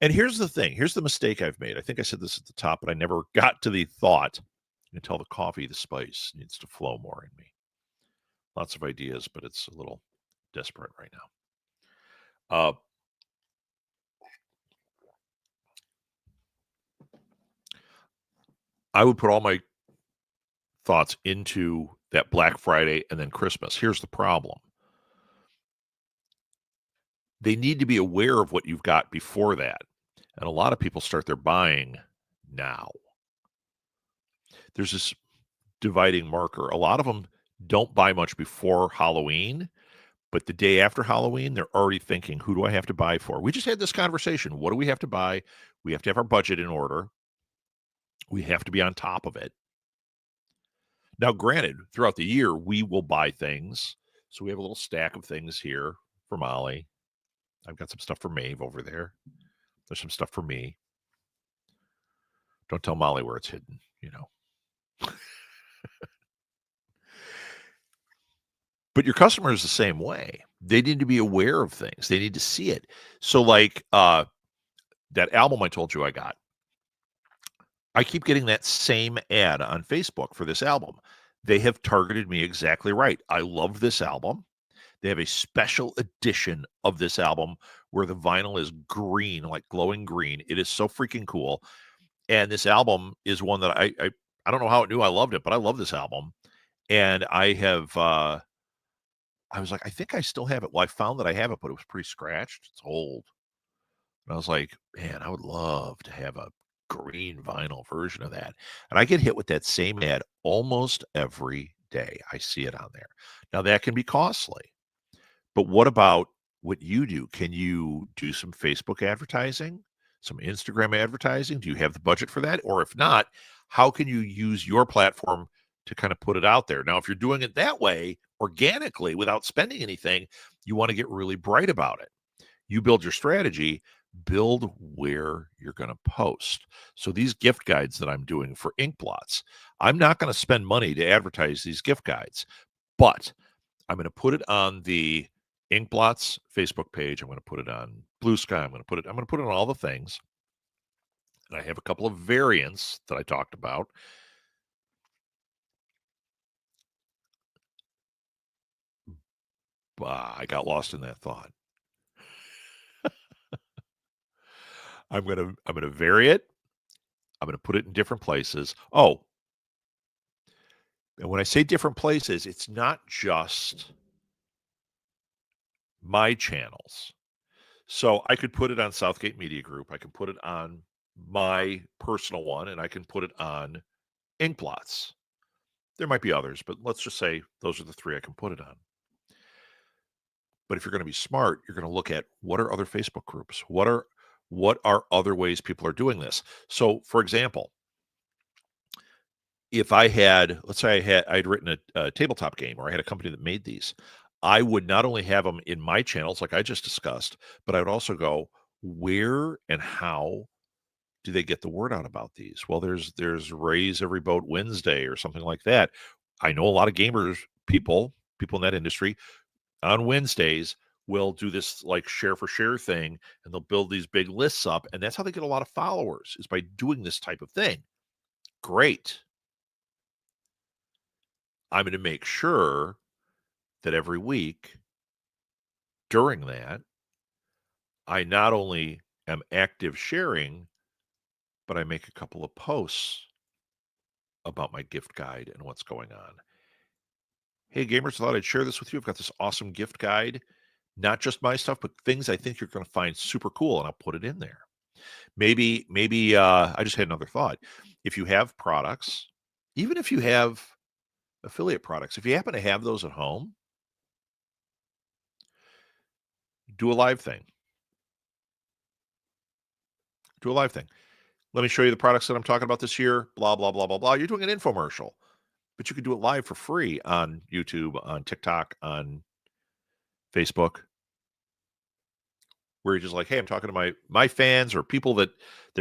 And here's the thing. Here's the mistake I've made. I think I said this at the top, but I never got to the thought until the coffee, the spice needs to flow more in me. Lots of ideas, but it's a little desperate right now. I would put all my thoughts into that Black Friday and then Christmas. Here's the problem. They need to be aware of what you've got before that. And a lot of people start their buying now. There's this dividing marker. A lot of them don't buy much before Halloween, but the day after Halloween, they're already thinking, who do I have to buy for? We just had this conversation. What do we have to buy? We have to have our budget in order. We have to be on top of it. Now, granted, throughout the year, we will buy things. So we have a little stack of things here for Molly. I've got some stuff for Maeve over there. There's some stuff for me. Don't tell Molly where it's hidden, you know. But your customer is the same way. They need to be aware of things. They need to see it. So like that album I told you I got, I keep getting that same ad on Facebook for this album. They have targeted me exactly right. I love this album. They have a special edition of this album where the vinyl is green, like glowing green. It is so freaking cool. And this album is one that I don't know how it knew I loved it, but I love this album. And I have I was like, I think I still have it. Well, I found that I have it, but it was pretty scratched. It's old. And I was like, man, I would love to have a green vinyl version of that. And I get hit with that same ad almost every day. I see it on there. Now that can be costly. But what about what you do? Can you do some Facebook advertising, some Instagram advertising? Do you have the budget for that? Or if not, how can you use your platform to kind of put it out there? Now, if you're doing it that way, organically, without spending anything, you want to get really bright about it. You build your strategy, build where you're going to post. So these gift guides that I'm doing for ink blots, I'm not going to spend money to advertise these gift guides, but I'm going to put it on the Inkblots Facebook page. I'm going to put it on Blue Sky. I'm going to put it on all the things. And I have a couple of variants that I talked about. I got lost in that thought. I'm going to vary it. I'm going to put it in different places. Oh, and when I say different places, it's not just my channels. So I could put it on Southgate Media Group. I can put it on my personal one, and I can put it on Inkblots. There might be others, but let's just say those are the three I can put it on. But if you're going to be smart, you're going to look at what are other Facebook groups? What are other ways people are doing this? So, for example, if I had, let's say I'd written a tabletop game, or I had a company that made these, I would not only have them in my channels like I just discussed, but I would also go, where and how do they get the word out about these? Well, there's Raise Every Boat Wednesday or something like that. I know a lot of gamers, people in that industry on Wednesdays will do this like share for share thing, and they'll build these big lists up, and that's how they get a lot of followers, is by doing this type of thing. Great. I'm going to make sure that every week during that, I not only am active sharing, but I make a couple of posts about my gift guide and what's going on. Hey, gamers, I thought I'd share this with you. I've got this awesome gift guide, not just my stuff, but things I think you're going to find super cool, and I'll put it in there. Maybe I just had another thought. If you have products, even if you have affiliate products, if you happen to have those at home, do a live thing. Do a live thing. Let me show you the products that I'm talking about this year, blah, blah, blah, blah, blah. You're doing an infomercial, but you can do it live for free on YouTube, on TikTok, on Facebook, where you're just like, hey, I'm talking to my fans or people that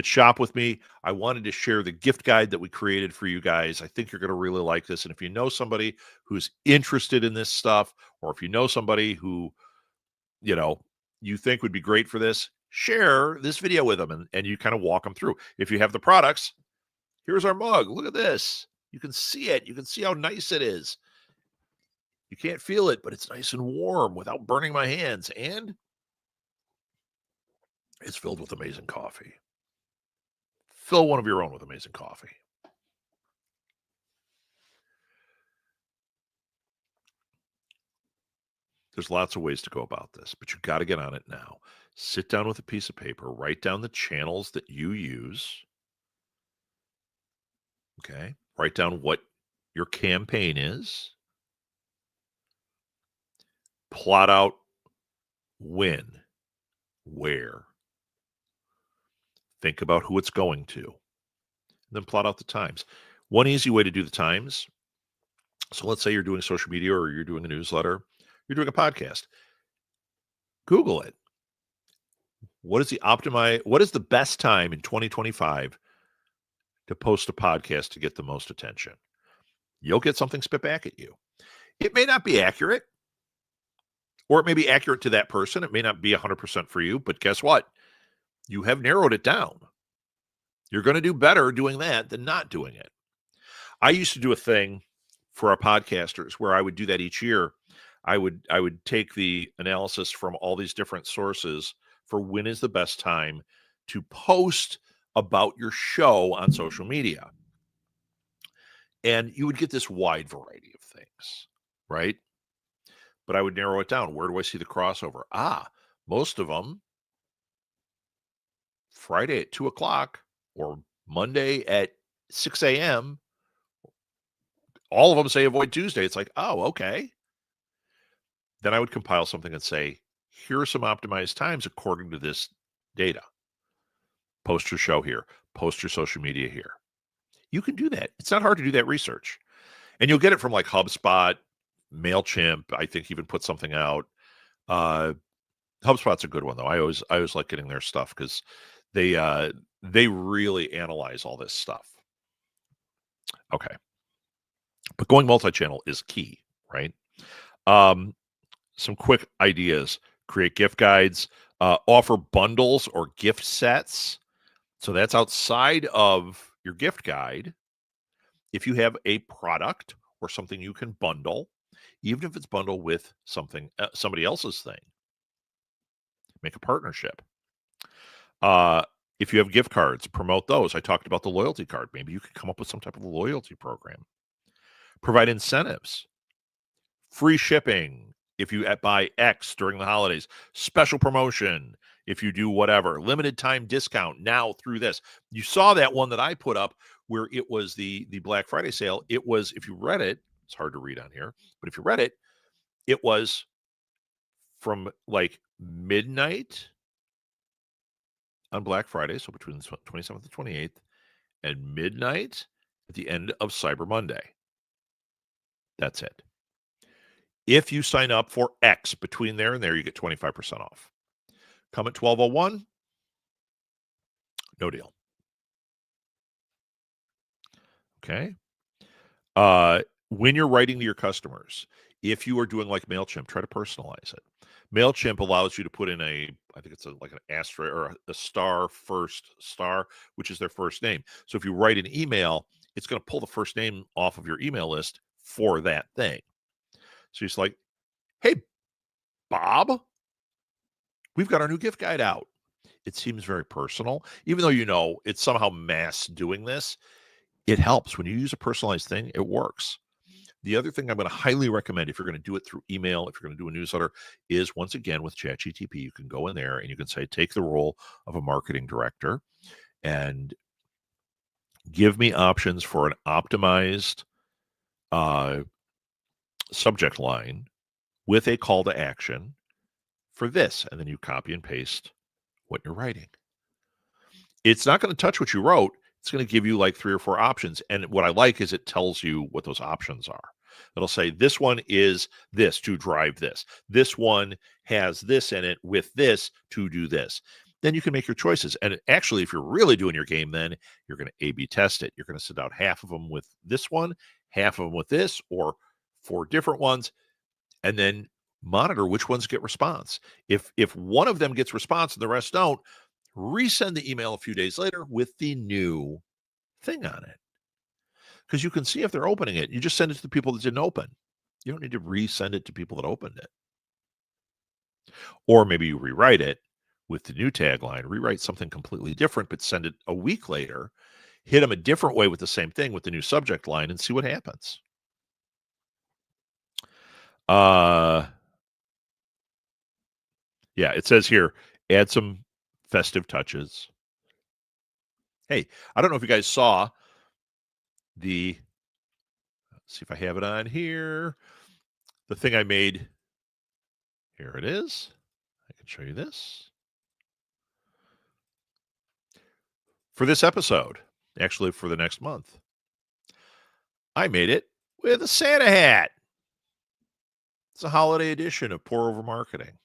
shop with me. I wanted to share the gift guide that we created for you guys. I think you're going to really like this. And if you know somebody who's interested in this stuff, or if you know somebody who, you think would be great for this, share this video with them, and you kind of walk them through. If you have the products, here's our mug. Look at this. You can see it. You can see how nice it is. You can't feel it, but it's nice and warm without burning my hands. And it's filled with amazing coffee. Fill one of your own with amazing coffee. There's lots of ways to go about this, but you got to get on it now. Sit down with a piece of paper, write down the channels that you use. Okay. Write down what your campaign is. Plot out when, where. Think about who it's going to. And then plot out the times. One easy way to do the times. So let's say you're doing social media, or you're doing a newsletter, you're doing a podcast. Google it. What is the best time in 2025 to post a podcast to get the most attention? You'll get something spit back at you. It may not be accurate, or it may be accurate to that person. It may not be 100% for you, but guess what? You have narrowed it down. You're going to do better doing that than not doing it. I used to do a thing for our podcasters where I would do that each year. I would take the analysis from all these different sources for when is the best time to post about your show on social media. And you would get this wide variety of things, right? But I would narrow it down. Where do I see the crossover? Most of them Friday at 2 o'clock or Monday at 6 a.m., all of them say avoid Tuesday. It's like, oh, okay. Then I would compile something and say, here are some optimized times according to this data. Post your show here, post your social media here. You can do that. It's not hard to do that research. And you'll get it from like HubSpot, MailChimp, I think even put something out. HubSpot's a good one though. I always like getting their stuff because they really analyze all this stuff. Okay. But going multi-channel is key, right? Some quick ideas. Create gift guides, offer bundles or gift sets. So that's outside of your gift guide. If you have a product or something you can bundle, even if it's bundled with something somebody else's thing, make a partnership. If you have gift cards, promote those. I talked about the loyalty card. Maybe you could come up with some type of loyalty program. Provide incentives, free shipping if you buy X during the holidays, special promotion if you do whatever, limited time discount now through this. You saw that one that I put up where it was the Black Friday sale. It was, if you read it, it's hard to read on here, but if you read it, it was from like midnight on Black Friday, so between the 27th and 28th, and midnight at the end of Cyber Monday. That's it. If you sign up for X between there and there, you get 25% off. Come at 12:01, no deal. Okay. When you're writing to your customers, if you are doing like MailChimp, try to personalize it. MailChimp allows you to put in I think it's like an asterisk or a star first star, which is their first name. So if you write an email, it's going to pull the first name off of your email list for that thing. So it's like, hey, Bob, we've got our new gift guide out. It seems very personal, even though it's somehow mass doing this. It helps when you use a personalized thing. It works. The other thing I'm going to highly recommend if you're going to do it through email, if you're going to do a newsletter, is once again with ChatGTP, you can go in there and you can say, take the role of a marketing director and give me options for an optimized subject line with a call to action for this. And then you copy and paste what you're writing. It's not going to touch what you wrote. It's going to give you like 3 or 4 options. And what I like is it tells you what those options are. It'll say this one is this to drive this. This one has this in it with this to do this. Then you can make your choices. And actually, if you're really doing your game, then you're going to A/B test it. You're going to send out half of them with this one, half of them with this, or 4 different ones, and then monitor which ones get response. If one of them gets response and the rest don't, resend the email a few days later with the new thing on it. Because you can see if they're opening it. You just send it to the people that didn't open. You don't need to resend it to people that opened it. Or maybe you rewrite it with the new tagline, rewrite something completely different, but send it a week later, hit them a different way with the same thing with the new subject line and see what happens. Yeah, it says here, add some festive touches. Hey, I don't know if you guys saw let's see if I have it on here. The thing I made, here it is. I can show you this. For this episode, actually for the next month, I made it with a Santa hat. It's a holiday edition of Pour Over Marketing.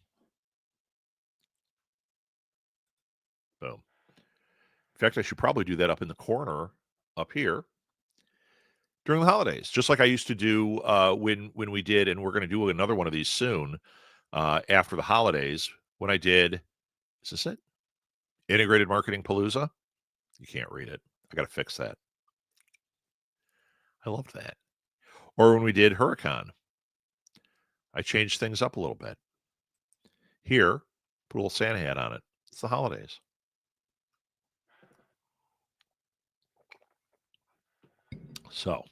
Boom. In fact, I should probably do that up in the corner up here during the holidays, just like I used to do when we did, and we're going to do another one of these soon after the holidays. When I did, is this it? Integrated Marketing Palooza. You can't read it. I got to fix that. I loved that. Or when we did Huracan, I changed things up a little bit. Here, put a little Santa hat on it. It's the holidays. So,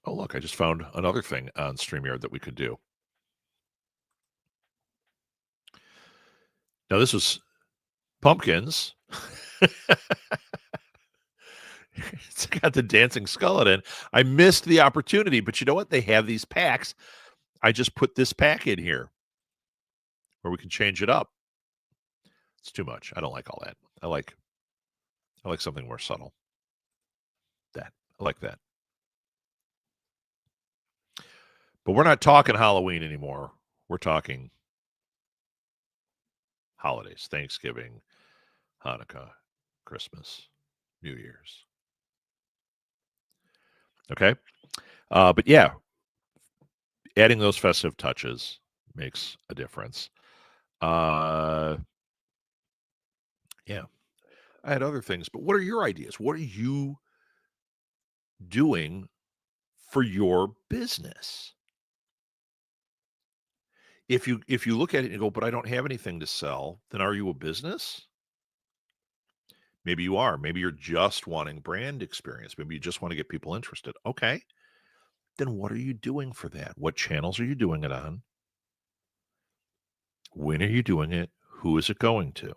oh, look, I just found another thing on StreamYard that we could do. Now, this was pumpkins. It's got the dancing skeleton. I missed the opportunity, but you know what? They have these packs. I just put this pack in here where we can change it up. It's too much. I don't like all that. I like something more subtle. That. I like that. But we're not talking Halloween anymore. We're talking holidays, Thanksgiving, Hanukkah, Christmas, New Year's. Okay? But yeah, adding those festive touches makes a difference. Yeah. I had other things, but what are your ideas? What are you doing for your business? If you look at it and go, but I don't have anything to sell, then are you a business? Maybe you are. Maybe you're just wanting brand experience. Maybe you just want to get people interested. Okay. Then what are you doing for that? What channels are you doing it on? When are you doing it? Who is it going to?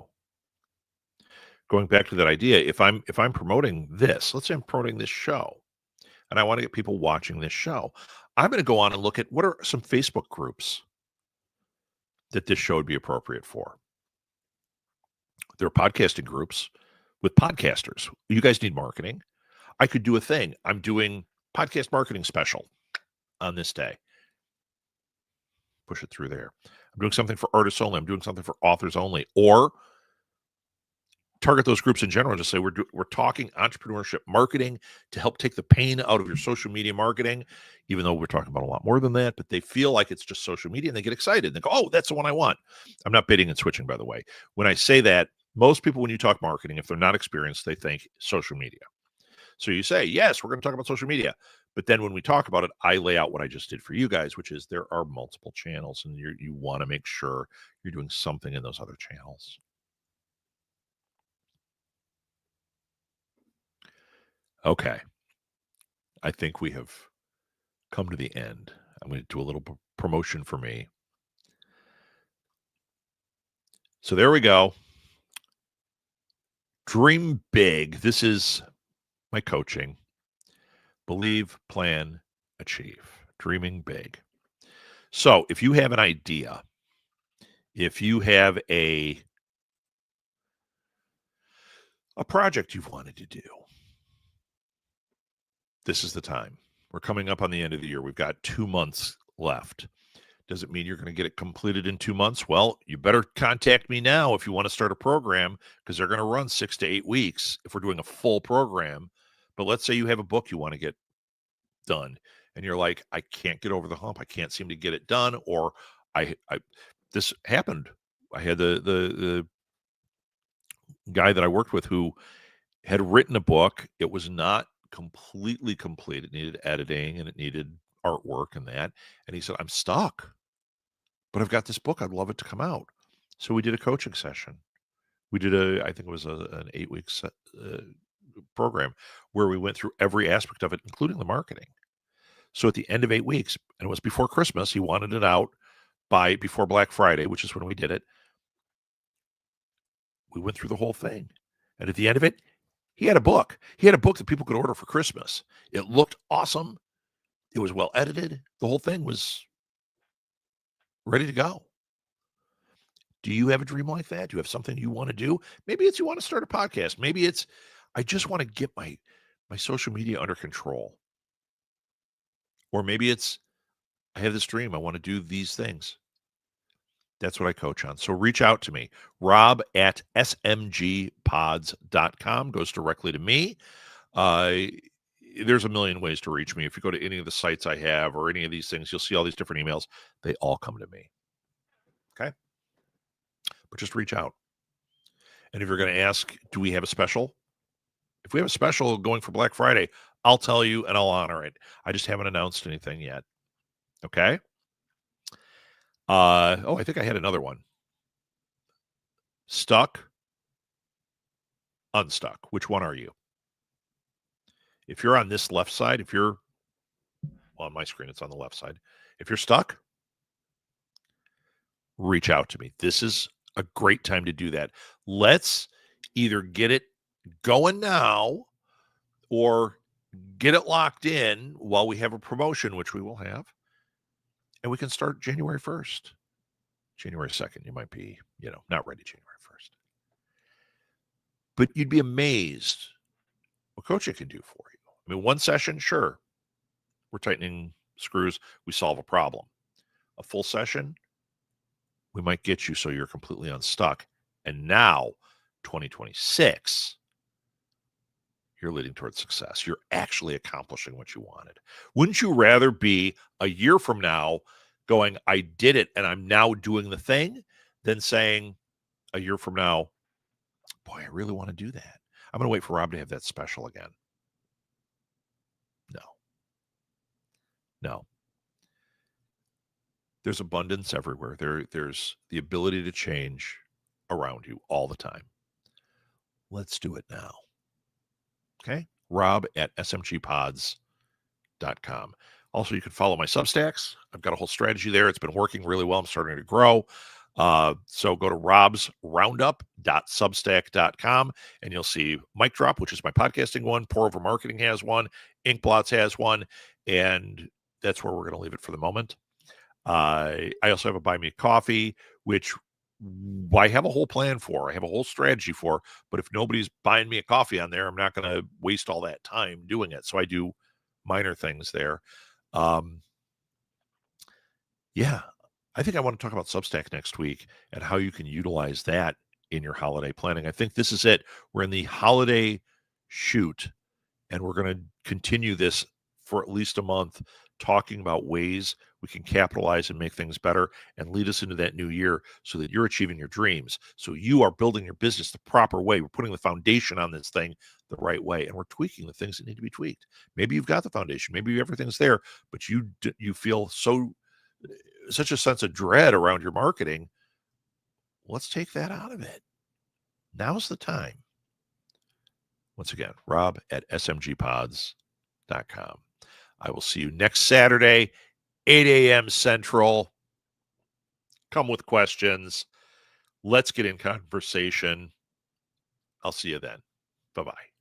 Going back to that idea, if I'm promoting this, let's say I'm promoting this show and I want to get people watching this show, I'm going to go on and look at what are some Facebook groups that this show would be appropriate for. There are podcasting groups with podcasters. You guys need marketing. I could do a thing. I'm doing podcast marketing special on this day. Push it through there. I'm doing something for artists only. I'm doing something for authors only. Or target those groups in general and just say we're talking entrepreneurship marketing to help take the pain out of your social media marketing, even though we're talking about a lot more than that. But they feel like it's just social media and they get excited and they go, oh, that's the one I want. I'm not baiting and switching, by the way. When I say that, most people, when you talk marketing, if they're not experienced, they think social media. So you say, yes, we're going to talk about social media. But then when we talk about it, I lay out what I just did for you guys, which is there are multiple channels and you want to make sure you're doing something in those other channels. Okay. I think we have come to the end. I'm going to do a little promotion for me. So there we go. Dream big. This is my coaching. Believe, plan, achieve. Dreaming big. So if you have an idea, if you have a project you've wanted to do, this is the time. We're coming up on the end of the year. We've got 2 months left. Does it mean you're going to get it completed in 2 months? Well, you better contact me now if you want to start a program, because they're going to run 6 to 8 weeks if we're doing a full program. But let's say you have a book you want to get done and you're like, I can't get over the hump. I can't seem to get it done. Or I this happened. I had the guy that I worked with who had written a book. It was not completely complete. It needed editing and it needed artwork and that. And he said, I'm stuck, but I've got this book. I'd love it to come out. So we did a coaching session. We did I think it was an 8-week program where we went through every aspect of it, including the marketing. So at the end of 8 weeks, and it was before Christmas, he wanted it out before Black Friday, which is when we did it. We went through the whole thing. And at the end of it, he had a book. He had a book that people could order for Christmas. It looked awesome. It was well edited. The whole thing was ready to go. Do you have a dream like that? Do you have something you want to do? Maybe it's you want to start a podcast. Maybe it's I just want to get my social media under control. Or maybe it's I have this dream. I want to do these things. That's what I coach on. So reach out to me. Rob at smgpods.com goes directly to me. There's a million ways to reach me. If you go to any of the sites I have or any of these things, you'll see all these different emails. They all come to me. Okay. But just reach out. And if you're going to ask, do we have a special? If we have a special going for Black Friday, I'll tell you and I'll honor it. I just haven't announced anything yet. Okay. I think I had another one. Stuck, unstuck. Which one are you? If you're on this left side, on my screen, it's on the left side. If you're stuck, reach out to me. This is a great time to do that. Let's either get it going now or get it locked in while we have a promotion, which we will have, and we can start January 1st. January 2nd, you might be, not ready January 1st. But you'd be amazed what coaching can do for you. I mean, one session, sure, we're tightening screws, we solve a problem. A full session, we might get you so you're completely unstuck. And now, 2026, you're leading towards success. You're actually accomplishing what you wanted. Wouldn't you rather be a year from now going, I did it and I'm now doing the thing, than saying a year from now, boy, I really want to do that. I'm going to wait for Rob to have that special again. No. There's abundance everywhere. There's the ability to change around you all the time. Let's do it now. Okay? Rob at smgpods.com. Also, you can follow my Substacks. I've got a whole strategy there. It's been working really well. I'm starting to grow. So go to robsroundup.substack.com and you'll see Mic Drop, which is my podcasting one. Pour Over Marketing has one. Inkblots has one. And that's where we're going to leave it for the moment. I also have a Buy Me a Coffee, which I have a whole plan for. I have a whole strategy for. But if nobody's buying me a coffee on there, I'm not going to waste all that time doing it. So I do minor things there. Yeah, I think I want to talk about Substack next week and how you can utilize that in your holiday planning. I think this is it. We're in the holiday shoot, and we're going to continue this for at least a month, talking about ways we can capitalize and make things better and lead us into that new year so that you're achieving your dreams. So you are building your business the proper way. We're putting the foundation on this thing the right way, and we're tweaking the things that need to be tweaked. Maybe you've got the foundation, maybe everything's there, but you feel such a sense of dread around your marketing. Let's take that out of it. Now's the time. Once again, Rob at smgpods.com. I will see you next Saturday, 8 a.m. Central. Come with questions. Let's get in conversation. I'll see you then. Bye-bye.